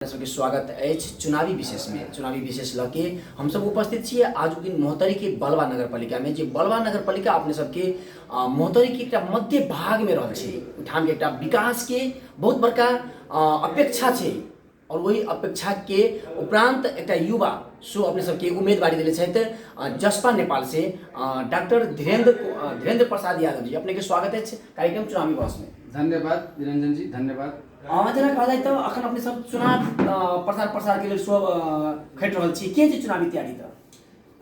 सबके स्वागत अछि चुनावी विशेष में। चुनावी विशेष लके हम सब उपस्थित छियै आज दिन मोहतरी के बलवा नगर पालिका में। जे बलवा नगर पालिका अपने सबके मोहतरी के एक मध्य भाग में रहल छै। ठाम के एक विकास के बहुत बड़का अपेक्षा छै और वही अपेक्षा के उपरांत एक युवा सो अपने सबके उम्मीदवारी दिले छथि जसपा नेपाल से डॉक्टर धीरेन्द्र प्रसाद यादव जी। अपने के स्वागत है कार्यक्रम चुनावी बहस में। धन्यवाद निरंजन जी, धन्यवाद। जना कहा जाए तो अखन अपने सब चुनाव प्रसार के लिए सब खट रहल छी के चुनावी तैयारी तो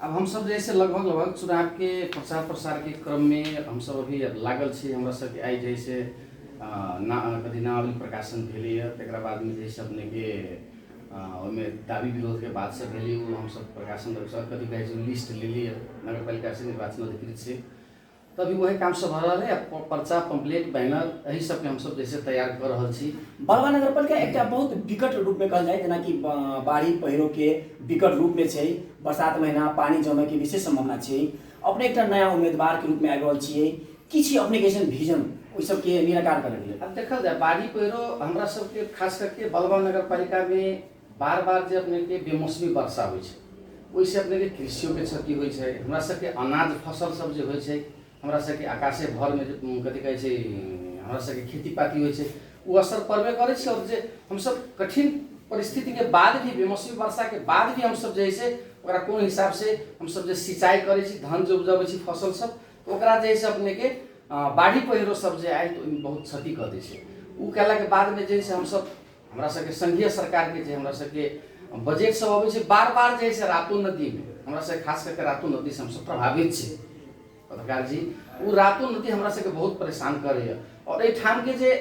अब हम सब जैसे लगभग चुनाव के प्रसार के क्रम में हम सब अभी लागल छी। हमरा सब के आई जैसे कथी नामावली प्रकाशन भेलिए, तकरा बाद में जैसे अपने के में दाबी विरोध के बाद से भेली हम सब प्रकाशन कथी कहे लिस्ट ले लिए नगर पालिका से निर्वाचन अधिकृत से। तभी वही काम सब हो रहा है, पर्चा पंपलेट बैनर यही सब के हम सब जैसे तैयार कर रहा छी। बलवा नगर पालिका एक बहुत विकट रूप में कहल जाए जेना कि बाढ़ी पहिरो के विकट रूप में छै। बरसात महीना पानी जमे के विशेष संभावना छै। अपने एक नया उम्मीदवार के रूप में आबि रहल छियै, की छी अपने के विजन ओइ सब के निराकार करे के। अब देखल जाए बाढ़ी पहिरो हमरा सब के खास करके बलवा नगर पालिका में बार बार जो अपने के बेमौसमी वर्षा होइ छै, ओइसे अपने के कृषियों के क्षति होइ छै। हमरा सब के अनाज फसल सब जो होइ छै, हमरा सब के आकाशे भर में कथी कहे छै हमरा सब के खेती पाती होइ छै, वो असर पड़बे करे छै। और जे हम सब कठिन परिस्थिति के बाद भी बेमौसमी वर्षा के बाद भी हम सब जैसे ओकरा कोन हिसाब से हम सब जे सिंचाई करे छी, धान जो उपजाबै छी फसल सब, तो ओकरा जैसे अपने के बाढ़ी पहिरो सब जे आए तो बहुत क्षति कर दै छै। उ केला के बाद में जैसे हम सब हमरा सब के संघीय सरकार के जे हमरा सब के बजट सब आबै छै बार बार जैसे रातो नदी में हमरा सब खास करके रातो नदी से हम सब प्रभावित छै पत्रकार जी। वो रातो नदी हमरा सबके बहुत परेशान करे और ये ठाम के जे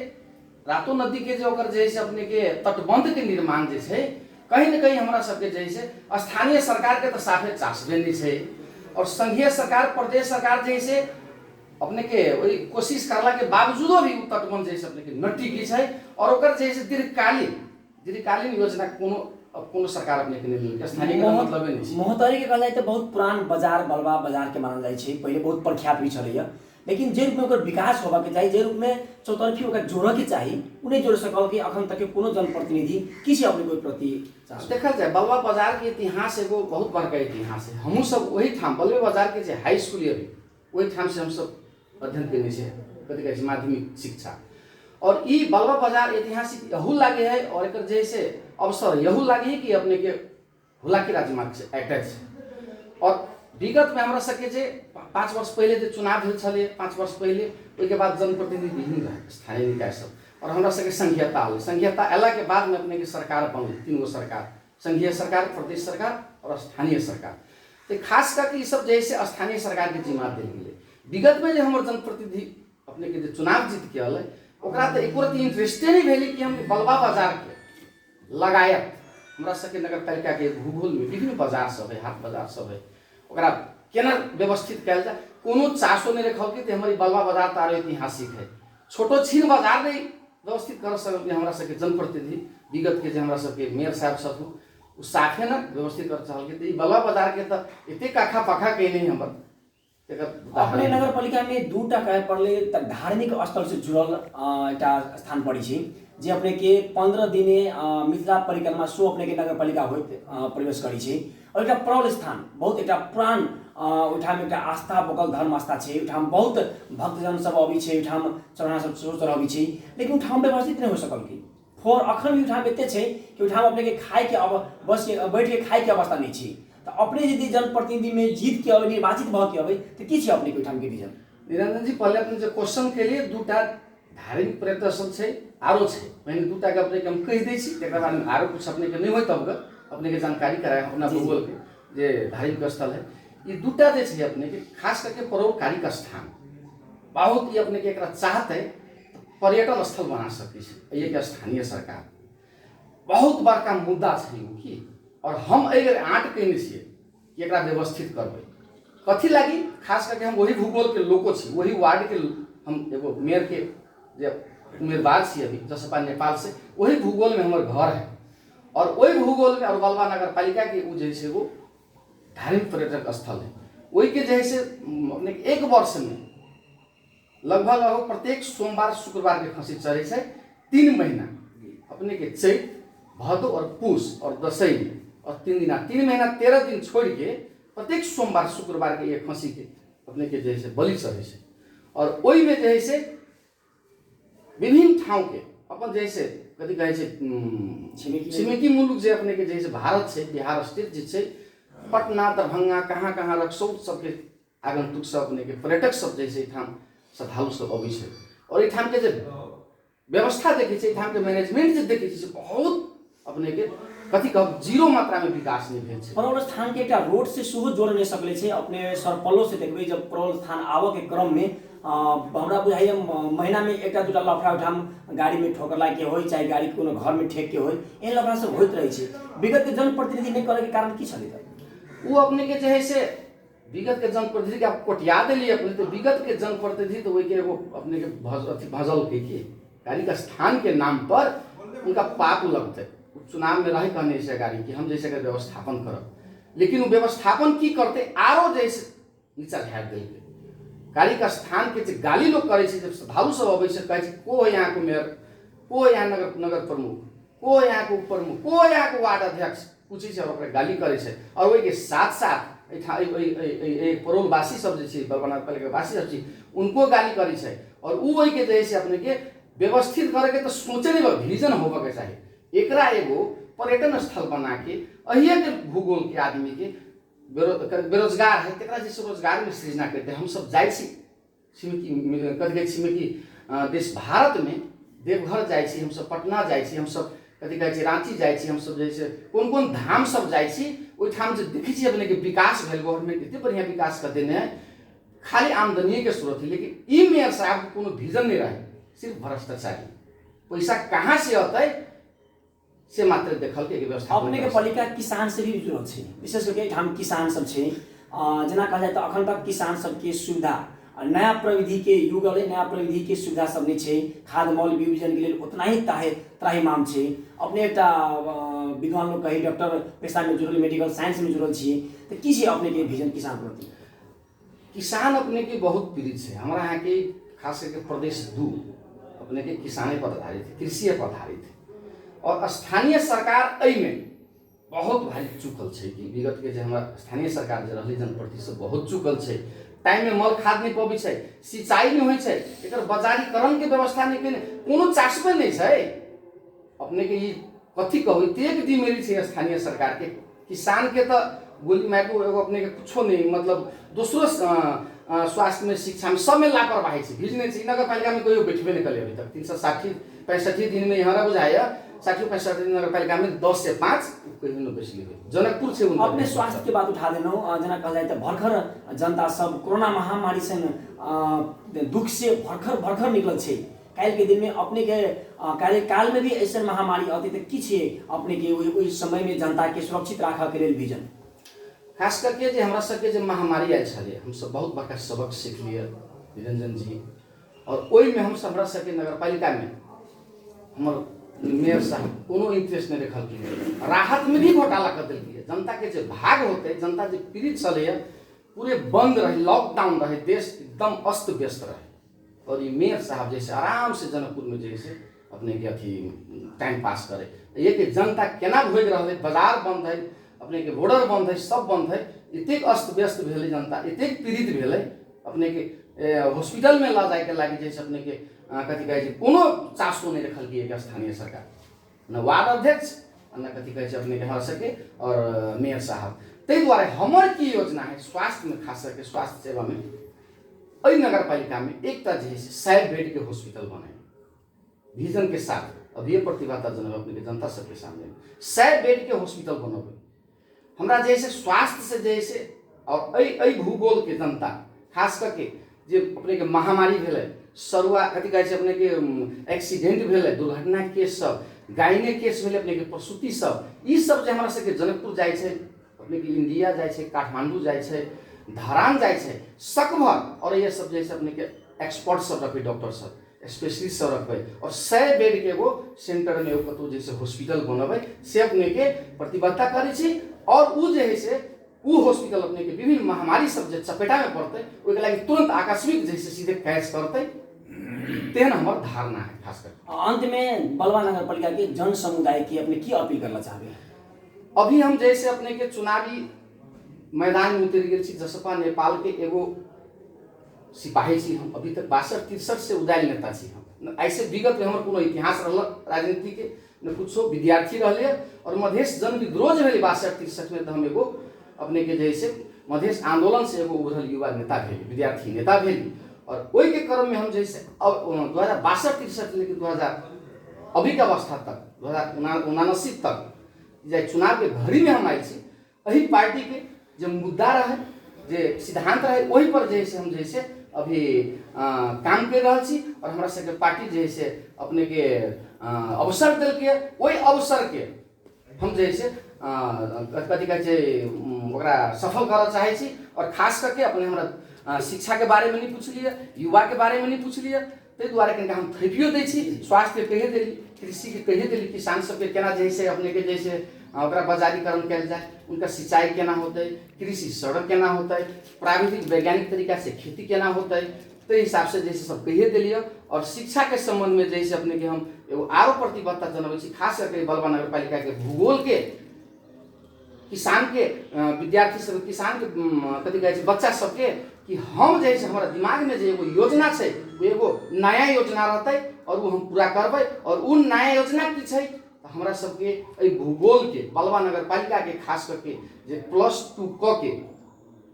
रातो नदी के जो ओकर जैसे अपने के तटबंध के निर्माण जे छै कहीं न कहीं हमरा सबके जैसे स्थानीय सरकार के तो साफे चासबे नहीं छै। और संघीय सरकार प्रदेश सरकार जैसे अपने के वही कोशिश करला के बावजूदो भी तटबंध जैसे अपने के नटी की छै। और ओकर जैसे दीर्घकालीन योजना कोनो सरकार अपने के नहीं स्थानीय के मतलब नहीं। मोहतरी के कहल जाए तो बहुत पुरान बाजार बलवा बाजार के मानल जाए छै, पहले बहुत प्रख्यात भी छलैया। लेकिन जे रूप में ओकर विकास होबा के चाहिए, जे रूप में चौतरफी ओकर जोड़ के चाहिए, उन्हें जोड़ सकल कि अखन तक के कोनो जनप्रतिनिधि किसी अपने कोई प्रति देखल जाए बलवा बाजार के इतिहास एगो बहुत बड़का इतिहास है। हमहू सब वही ठाम बलवा बाजार के जे हाई स्कूल है वही ठाम से हम सब अध्ययन करने से कथी कहे माध्यमिक शिक्षा। और ई बलवा बाजार ऐतिहासिक यहू लागे है और एक जैसे अवसर यहू लागे है कि अपने के हुलाकी राजमार्ग से अटैच है। और विगत में हमरा सबके जे 5 वर्ष पहले जो चुनाव भेल छले 5 वर्ष पहले ओइ के बाद जनप्रतिनिधि विहीन रहे स्थानीय निकाय सब और हमरा सबके संघीयता होल। संघीयता अला के बाद में अपने के सरकार बनल 3 गो सरकार, संघीय सरकार, प्रदेश सरकार और स्थानीय सरकार। तो खास करके सब जैसे स्थानीय सरकार के जिम्मा देल गेलै। विगत में जो हमर जनप्रतिनिधि अपने के चुनाव जीत के अल ओकरा तो एको रती इंटरेस्टे नहीं भेली कि हम बलवा बाजार के लगायत हमरा सबके नगर पालिका के भूगोल में विभिन्न बाजार सब है, हाट बाजार सब है, ओकरा केना व्यवस्थित कल जाए कोनो चासो नहीं रखल कि हमारी बलवा बाजार तारो ऐतिहासिक है। छोटो छीन बाजार नहीं व्यवस्थित कर सकते हमरा सबके जनप्रतिनिधि विगत के हमरा सबके मेयर साहब सब उ साफे न व्यवस्थित कर चल के बलवा बाजार के तो एते काखा पाखा के नहीं हमर अपने नगर पालिका में 2टा कहे पड़ले धार्मिक स्थल से जुड़ल एक स्थान पड़ी छै जे अपने के 15 दिने मिथिला परिक्रमा सो अपने के नगर पालिका होइत प्रवेश करी छै। और एक प्रबल स्थान बहुत एक पुरान उठाम एक आस्था बकल धर्म आस्था छै। उठाम बहुत भक्तजन सब अभी छै, उठाम चढ़ा सब सोच अभी छै, लेकिन उठाम व्यवस्थित नहीं हो सकल की फोर अखन भी उठाम एते छै कि उठाम अपने के खाए के अब बस के बैठ के खाए के अवस्था नहीं छै। तो अपने यदि जनप्रतिनिधि में जीत के अबे निर्वाचित भ के अबे तो की छै अपने के उठाम के विजन। निरंजन जी पहले अपने जो क्वेश्चन के लिए 2टा धार्मिक प्रदर्शन छै आरो छै पहले 2टा के अपने के हम कह दै छी, तकर बाद में आरो कुछ अपने के नहीं होय तब अपने के जानकारी कराए अपना भूगोल के जे धार्मिक स्थल है। ये 2टा जे छै अपने के खास करके परोपकारिक स्थान बहुत ही अपने के एकरा चाहत है पर्यटन स्थल बना सकै छै। ये के स्थानीय सरकार बहुत बड़का मुद्दा छै की और हम अगर आंट कहने छिए कि एकरा व्यवस्थित करबै कथी लागी। खास करके हम वही भूगोल के लोको छी, वही वार्ड के हम एगो मेयर के जे उम्मीदवार छी अभी जसपा नेपाल से, वही भूगोल में हमर घर है। और वही भूगोल में और बलवा नगर पालिका के वो जैसे वो धार्मिक पर्यटक स्थल है। वही के जैसे अपने एक वर्ष में लगभग प्रत्येक सोमवार शुक्रवार के खसी चढ़े छै 3 महीना अपने के चैत भदौ और पूस और दशैं और 3 दिन 3 महीना 13 दिन छोड़ के प्रत्येक सोमवार शुक्रवार के ये खसी के अपने के जैसे बलि चढ़े से और ओई में जैसे विभिन्न ठाउँ के अपन जैसे कथी कहे छे छिमेकी मुलुक जे अपने के जैसे भारत से बिहार स्टेट जे छे पटना दरभंगा कहाँ कहाँ रक्सौल सबके आगंतुक सब अपने के पर्यटक सब जैसे ठाम श्रद्धालु सब अबै छे और ई ठाम के जे व्यवस्था देखै छे ठाम के मैनेजमेंट जे देखै छे बहुत अपने के कथी कहब जीरो मात्रा में विकास नहीं भेल छे। प्रवल स्थान के एकटा रोड से सेहो जोड़ नहीं सकले छे अपने सरपलो से देखबै जब प्रवल स्थान आवा के क्रम में हमरा बुझाइए महीना में एकटा दूटा लफड़ा उठाम गाड़ी में ठोकर लाग के होय चाहे गाड़ी कोनो घर में ठेक के होय एहन लफड़ा सब होइत रहे छे विगत के जनप्रतिनिधि नहीं करे के कारण की छले त वो अपने के जे से विगत के जनप्रतिनिधि के आप कोटिया देलिए अपने तो विगत के जनप्रतिनिधि तो वही के एगो अपने के भजल के गाड़ी का स्थान के नाम पर उनका पाप लगते चुनाव में रहे कहने से गाड़ी कि हम जैसे व्यवस्थापन करब लेकिन वो व्यवस्थापन की करते आरो जैसे नीचा झाड़ देलके गाड़ी का स्थान के गाली लोग करे जब श्रद्धालु सब अबै से कहे को है यहाँ को मेयर को है यहाँ नगर प्रमुख को है यहाँ को उप प्रमुख को है यहाँ को वार्ड अध्यक्ष पूछे से और गाली करे से और वही के साथ साथ परोलवासी सब जे बलबना पालिका वासी सब उनको गाली करे से और वो वही के जैसे अपने के व्यवस्थित करे के तो सोचे नहीं विजन होबे के चाहिए एकरा एगो पर्यटन स्थल बना के अहिए के भूगोल के आदमी के बेरोजगार है तेरा जैसे रोजगार में सृजना करते हम सब जाए छिमेकी कथी छिमेकी देश भारत में देवघर जाए हम सब पटना जाए हम सब कथी कहे रांची जाए हम सब जैसे कौन कौन धाम सब जाए ओई ठाम जे देखी अपने के विकास भेल गवर्नमेंट इतने बढ़िया विकास कर देने है खाली आमदनी के स्रोत है लेकिन ई मेयर साहब को कोनो विजन नहीं रहे सिर्फ भ्रष्टाचारी पैसा कहाँ से आता है से मात्र देखल के व्यवस्था अपने के पालिका किसान से भी जुड़ल छे विशेष करके ठाम किसान सब छे जना कहल जाए तो अखन तक किसान सब के सुविधा नया प्रविधि के युग अले नया प्रविधि के सुविधा सब नहीं छे खाद मौल बीजन के लिए उतना ही त्राही माम छे अपने एकटा विद्वान लोग कही डॉक्टर पेशा में जुड़ल मेडिकल साइंस में जुड़ल छे तो की छे अपने के विजन किसान प्रति किसान अपने के बहुत पीड़ित है हमारा यहाँ के खास करके प्रदेश 2 अपने के किसाने पर आधारित है कृषि पर आधारित है और स्थानीय सरकार एहि में बहुत भारी चुकल है कि विगत के हमारा स्थानीय सरकार जो रही जनप्रति से बहुत चुकल है टाइम में मल खाद नहीं पबै छै सिंचाई नहीं होइ छै एकर बाजारीकरण के व्यवस्था नहीं केने कोनो चासबे नहीं छै अपने के ई कथी कहू एतेक डिमेरिट छै स्थानीय सरकार के किसान के तो गोली माइको एगो अपने के कुछो नहीं मतलब दूसरो स्वास्थ्य में शिक्षा में सब में लापरवाही छै भिजने छै नगर पालिका में कोई बैठबे नहीं करे अभी तक 360-65 दिन में यहाँ बुझाया 60-65 दिन नगर पालिका में 10 से 5 कहीं न बेसी हुए जनकपुर से अपने स्वास्थ्य के बात उठा देनो जना कहल जाए तो भरखर जनता सब कोरोना महामारी से दुख से भरखर निकल छे काल के दिन में अपने के कार्यकाल में भी ऐसे महामारी आती तो की छे अपने के उस समय में जनता के सुरक्षित राखा के लिए विजन खास करके जे हमरा सबके जे महामारी आयल छले हम सब बहुत बड़का सबक सीख लिए निरंजन जी और ओई में हम सब हमरा सबके नगरपालिका में हमर मेयर साहब कोनो इंटरेस्ट नहीं रखल की राहत में भी घोटाला कर दिल जनता के जो भाग होते जनता जो पीड़ित चले पूरे बंद रहे लॉकडाउन रहे देश एकदम अस्त व्यस्त रहे और ये मेयर साहब जैसे आराम से जनकपुर में जैसे अपने के अथी टाइम पास करे ये कि जनता केना भोग रहे बाजार बंद है अपने के बॉर्डर बंद है सब बंद है इतने अस्त व्यस्त भेले जनता इतने पीड़ित भेले अपने के हॉस्पिटल में ला जाए के लागी जैसे अपने के कथी कहे कोनो चासो नहीं रखल की स्थानीय सरकार न वार्ड अध्यक्ष न कथी कहे अपने के हर सके और मेयर साहब तै द्वारा हमर की योजना है स्वास्थ्य में खास करके स्वास्थ्य सेवा में अई नगर पालिका में एक तरह 100 बेड के हॉस्पिटल बने विजन के साथ अब ये प्रतिबद्धता जनक अपने के जनता सबके सामने 100 बेड के हॉस्पिटल बनोगे हमरा जैसे स्वास्थ्य से जैसे और अई भूगोल के जनता खास करके जे अपने के महामारी भेले सरुआ कथी कहे अपने के एक्सीडेंट भेले दुर्घटना केस सब गायने केस भेले अपने के प्रसूति सब ई सब जे हमरा सबके जनकपुर जाय छै अपने के इंडिया जाय छै काठमांडू जाय छै धरान जाय छै सकभर और ये सब जैसे अपने के एक्सपर्ट सब रखे डॉक्टर सब स्पेशलिस्ट सब रखबे और 100 बेड के एगो सेंटर में कतौ जैसे हॉस्पिटल बनबे से अपने के प्रतिबद्धता करे छी और उ जे है से उ हॉस्पिटल अपने के विभिन्न महामारी सब जे चपेटा में पड़ते ओके लागि तुरंत आकस्मिक जैसे सीधे कैच करते तेहन हमर धारणा है खास करके। अंत में बलवा नगर पालिका के जन समुदाय की अपने की अपील करना चाहबे? अभी हम जैसे अपने के चुनावी मैदान में उतर गए जसपा नेपाल के एगो सिपाही छी हम, अभी तक 62-63 से उदायल नेता छी हम। ऐसे विगत में हमर कोनो इतिहास रहल राजनीति के न कुछो, विद्यार्थी रहले और मधेश जन विद्रोह जो भेल 62-63 में, तो हम एगो अपने के जैसे मधेश आंदोलन से एगो उभरल युवा नेता भेल, विद्यार्थी नेता भेल। और ओई के क्रम में हम जैसे अब 2062-63 लेके 2000 अभी के अवस्था तक 2079 तक जे चुनाव के घड़ी में हम आए छी, अही पार्टी के जो मुद्दा रहे, जे सिद्धांत रहे, वही पर जैसे हम जैसे अभी काम कर रहा छी। और हमरा सबके पार्टी जैसे अपने के अवसर दिल के, वही अवसर के हम जैसे कथी कहै छै ओकरा सफल करना चाहे छी। और खास करके अपने हमरा शिक्षा के बारे में नहीं पूछलिए, युवा के बारे में नहीं पूछलिए, ताहि दुआरे कनिका हम थेपियो दै छी। स्वास्थ्य के कहिए देली, कृषि के कहिए देली, किसान सबके केना जैसे अपने के जैसे ओकरा बाजारीकरण कयल जाए, उनका सिंचाई केना होते, कृषि सड़क केना होते, प्राविधिक वैज्ञानिक तरीका से खेती केना होते, तो हिसाब से जैसे सब कहिए दिलिए। और शिक्षा के संबंध में जैसे अपने के हम एगो आरो प्रतिबद्धता जनबै छी, खास करके बलवा नगर पालिका के भूगोल के किसान के विद्यार्थी सब, किसान के कथी कहै छै बच्चा सबके, कि हम जैसे हमारा दिमाग में जो एगो योजना है, वो एगो नया योजना रहते और वो हम पूरा करबै। और उ नया योजना की छै, हमरा सबके भूगोल के बलवा नगर पालिका के खास करके जे +2 क के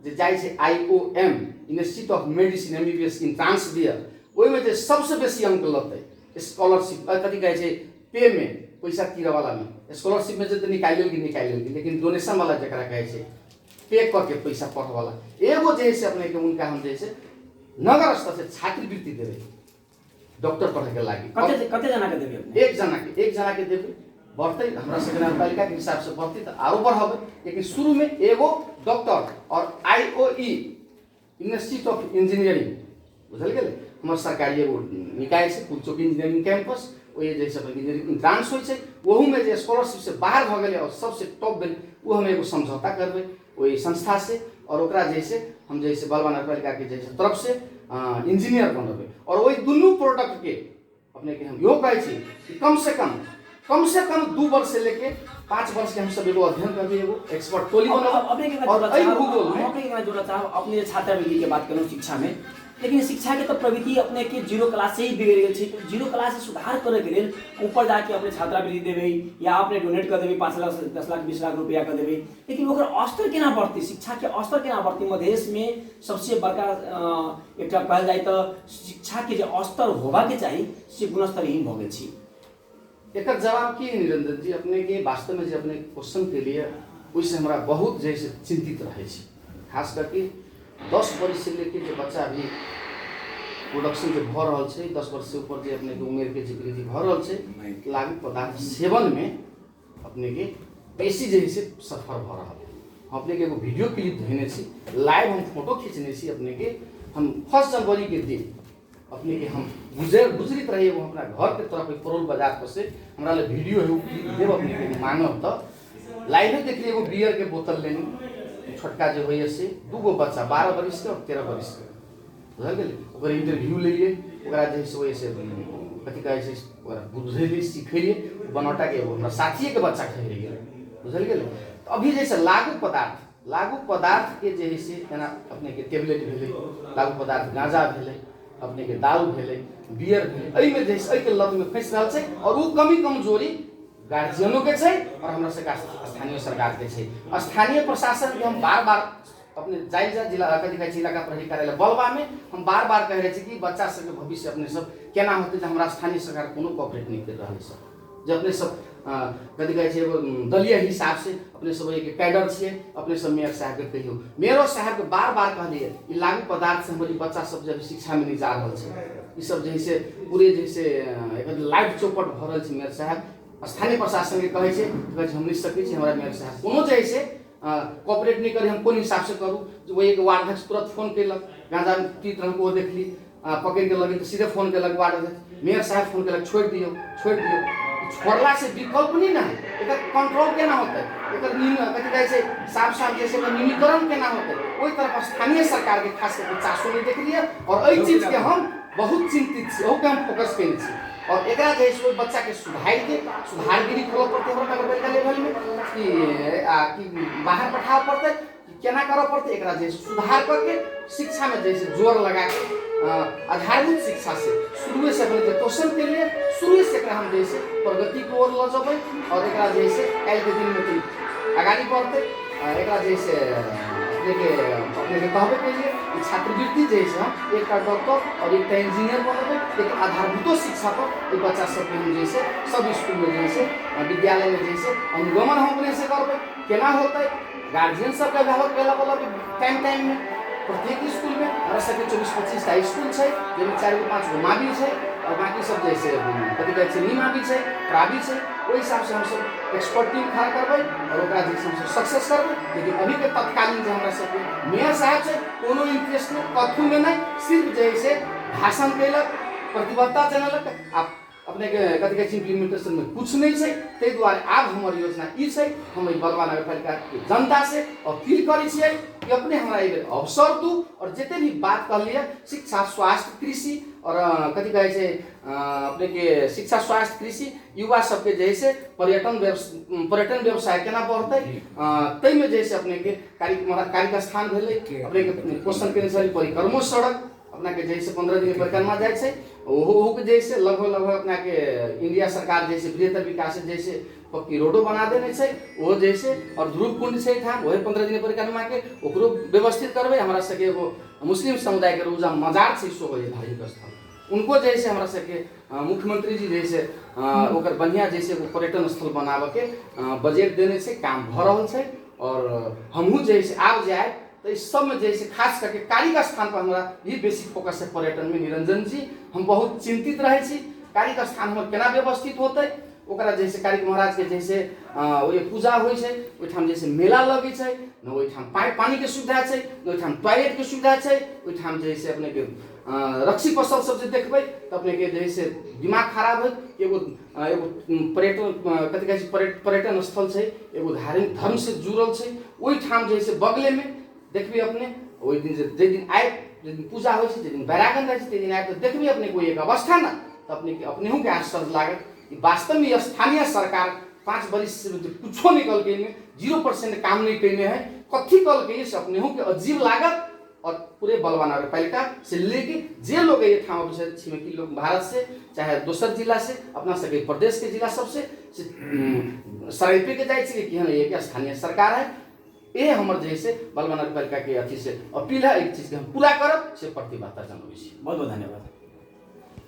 जे जाइ छै IOM institute of medicine MBBS entrance दिया, ओहि में जे सबसे बेसी अंक लते स्कॉलरशिप कथी कहै छै पे में पैसा तीरे वाला में, स्कॉलरशिप में जे निकाल लेगी, लेकिन डोनेशन वाला जरा कहै छै पे करके पैसा पढ़ वाला एगो जैसे अपने के उनका हम जैसे नगर स्तर से छात्रवृत्ति देवे डॉक्टर पढ़े के लागी। कते जना के देबे? एक जना के देवे। बढ़ते हमरा सबके नगर पालिका के हिसाब से बढ़ते तो आरो बढ़ावे, लेकिन शुरू में एगो डॉक्टर और IOE इंस्टीट्यूट ऑफ इंजीनियरिंग बुझल गेल हमर सरकारी एगो निकाय से कुलचोक इंजीनियरिंग कैंपस, ओए जैसे इंजीनियरिंग इंट्रांस होय छै, ओहू में जे स्कॉलरशिप से बाहर भ गेलै और सबसे टॉप भेल, वो हम एगो समझौता करबै ओई संस्था से। और ओकरा जैसे हम जैसे बलवा नगर पालिका के जैसे तरफ से इंजीनियर बनबै। और वही दुनू प्रोडक्ट के अपने के हम यो कहै छी कि कम से कम 2 वर्ष से लेके 5 वर्ष के हम सब एगो अध्ययन करबै, एगो एक्सपर्ट टोली बनबै। और एई भूगोल में अपने जोड़ा चाहब, अपने छात्रवृत्ति के बात करूं शिक्षा में, लेकिन शिक्षा के तो प्रवृत्ति अपने के 0 क्लास से ही बिगड़ गई थी। तो 0 क्लास से सुधार करे के लिए ऊपर जाके अपने छात्रवृत्ति देवे या अपने डोनेट कर देवे 5 लाख 10 लाख 20 लाख रुपया कर देवे, लेकिन ओकर स्तर केना बढ़ती, शिक्षा के स्तर केना बढ़ती? मधेश में सबसे बड़का एक कहल जाए तो शिक्षा के जो स्तर होबा के चाहिए से गुणस्तरहीन भ गेल छी। एकर जवाब की निरंजन जी अपने के वास्तव में जो अपने क्वेश्चन के लिए उससे हमरा बहुत जैसे चिंतित रहे छी। खास करके 10 वर्ष से लेके जो बच्चा अभी प्रोडक्शन जो भ रहल छै, 10 वर्ष से ऊपर जो अपने के उम्र के जो वृद्धि भ रहल छै, लागू पदार्थ सेवन में अपने के बेसी जैसे सफर भ रहल। हम अपने के एगो वीडियो क्लिप देने छी, लाइव हम फोटो खींचने छी अपने के। हम 1 जनवरी के दिन अपने के हम गुजरित रहिए वो अपना घर के तरफ परोल बाजार पर से हमरा ले वीडियो है देव अपने के मांगब तो लाइव में देखिए एगो बियर के बोतल लेनी छोटका जो होइए से 2 बच्चा 12 वर्ष के और 13 वर्ष के बुझल गेल, ओकर इंटरव्यू लेलिए, ओकरा जे से वैसे कथी कहै छै ओकरा बुझेलिए सिखेलिए, बनौटा के एगो हमरा साथीए के बच्चा खैले गेल बुझल गेल। तो अभी जैसे लागू पदार्थ के जे है से जेना अपने के टेबलेट भेलै, लागू पदार्थ गांजा भेलै, अपने के दारू भेलै, बियर भेलै, एहि में जैसे के लत में फंस रहल छै। और वो कमी कमजोरी गार्जियनों के छै और हमरा सबके स्थानीय सरकार के छै। स्थानीय प्रशासन के हम बार-बार अपने जायजा जिला कथी कहै छै इलाका प्रहरी कार्यालय बलवा में हम बार-बार कह रहे छी कि बच्चा सबके भविष्य अपने सब केना होते, जे हमरा स्थानीय सरकार कोनो कोऑपरेट नहीं कर रहल छै। जे अपने सब कथी कहै छै एगो दलीय हिसाब से अपने सब एक कैडर छियै, अपने सब मेयर साहब के कहियो, मेयर साहब के बार-बार कहलिए ई लागू पदार्थ से हमारी बच्चा सब जब शिक्षा में नहीं जा रहल छै, ई सब जैसे पूरे जैसे एक लाइव चौपट भ रहल छै। मेयर साहब स्थानीय प्रशासन के कहै छै हम नहीं सकै छी, हमरा मेयर साहब कोनो जैसे कोऑपरेट नहीं करे, हम कोन हिसाब से करूँ? वो एक वार्ड अध्यक्ष तुरंत फोन केलक, गांजा पीत रहल को देखली पकड़ के लगे तो सीधे फोन केलक वार्ड अध्यक्ष, मेयर साहब फोन केलक छोड़ दियो। छोड़ला से विकल्प नहीं ना है, एकर कंट्रोल केना होते, एकर कथी कहै छै साफ जैसे न्यूनीकरण केना होते, ओई तरफ स्थानीय सरकार के खास करके चासो नहीं देखलिए। और एई चीज के हम बहुत चिंतित छी, ओके हम फोकस कयने छी। और एकरा जे है से बच्चा के सुधारगिरी खोलऽ पड़तै हमरा नगरपालिका लेवल में कि बाहर पठाबऽ पड़तै कि केना करऽ पड़तै, एकरा जे सुधार करके शिक्षा में जैसे जोर लगा के आधारभूत शिक्षा से शुरू से अपने क्वेश्चन के लिए शुरू से हम जैसे प्रगति की ओर ल जबै और एकरा जैसे काल के दिन में आगाड़ी बढ़ते एकरा जैसे अपने के कहबे के लिए छात्रवृत्ति जैसे हम एक डॉक्टर और एक इंजीनियर बनबे, लेकिन आधारभूत शिक्षा पर बच्चा सबके हम जैसे सब स्कूल में जैसे विद्यालय में जैसे अनुगमन हम अपने से करबे केना होते। गार्जियन सबके अभिभावक केला वाला टाइम में प्रत्येक स्कूल में हमारा सबके 24-25 टा स्कूल है, जिसमें 4-5 गो मावी है और बाकी सब जैसे कथी कहै छै निमावी है, प्राइवेट है। ओहि हिसाब से हम सब एक्सपर्ट टीम खड़ा करबै और ओकरा जैसे हम सब सक्सेस करबै। लेकिन अभी के तत्कालीन जो हमारा सबके मेयर साहब से कोनो इंटरेस्ट नहीं, कथू में नहीं, सिर्फ जैसे भाषण कैलक, प्रतिबद्धता जनलक, आप अपने के कथी कहै छै इम्प्लीमेंटेशन में कुछ नहीं है। ताहि दुआरे आब हमर योजना ई छै, हम बलवा नगरपालिका के जनता से अपील करै छियै कि अपने हमरा एक अवसर दू और जितने भी बात कहलिए शिक्षा, स्वास्थ्य, कृषि और कथी कहै छै अपने के शिक्षा, स्वास्थ्य, कृषि, युवा सबके जैसे पर्यटन व्यवसाय केना बढ़तै, तै में जैसे अपने के कार्य स्थान भेलै, अपने के क्वेश्चन केने छली परिक्रमो सड़क अपना के जैसे 15 दिन परिक्रमा जाए छै, ओहो के जैसे लगभग अपना के इंडिया सरकार जैसे बृहत्तर विकास जैसे पक्की रोडो बना देने छै, वो जैसे और ध्रुव कुंड छै ठाम वही 15 दिन परिक्रमा के ओकरो व्यवस्थित करबे। हमरा सके एगो मुस्लिम समुदाय के रोजा मजार छै सो धार्मिक स्थल, उनको जैसे हमरा सके मुख्यमंत्री जी जैसे ओकर बढ़िया जैसे पर्यटन स्थल बनावे के बजट देने छै, काम भ रहल छै। और हमहू जैसे आब जाए तो इस सब में जैसे खास करके कार्य स्थान पर हमारा ये बेसिक फोकस है पर्यटन में। निरंजन जी हम बहुत चिंतित रहे छी कार्य स्थान हमारे केना व्यवस्थित होते, ओकरा जैसे कार्य महाराज के जैसे वो पूजा होइ छै, ओहिठाम जैसे मेला लगे छै, न ओहिठाम पानी के सुविधा छै, न ओहिठाम टॉयलेट के सुविधा छै, ओहिठाम जैसे अपने के रक्षी फसल सब जे देखबै तो अपने के जैसे दिमाग खराब है। एगो पर्यटन कथी कहै छै पर्यटन स्थल छै, एगो धार्मिक धर्म से जुड़ल छै, ओहिठाम जैसे बगले में देखबी अपने ओहि दिन जे दिन आए जे दिन पूजा होइ छै, जे दिन बैरागन रहे छै, ते दिन आए तो देखबी अपने कोई एक अवस्था ना तो अपने के आश्चर्य लागत कि वास्तव में स्थानीय सरकार 5 वर्ष से कुछो नहीं कल के 0% काम नहीं करने है, कथी कल के से अपने के अजीब लागत। और पूरे बलवा नगरपालिका से लेके जे लोग ये ठाम छिमेकी लोग भारत से चाहे दोसर जिला से अपना सके प्रदेश के जिला सबसे सराइपे के जाए कि ये स्थानीय सरकार है, ये हमर जैसे बलवा नगरपालिका के अथी से अपील है, एक चीज के हम पूरा करब से प्रतिबद्धता जनबै छी। बहुत बहुत धन्यवाद।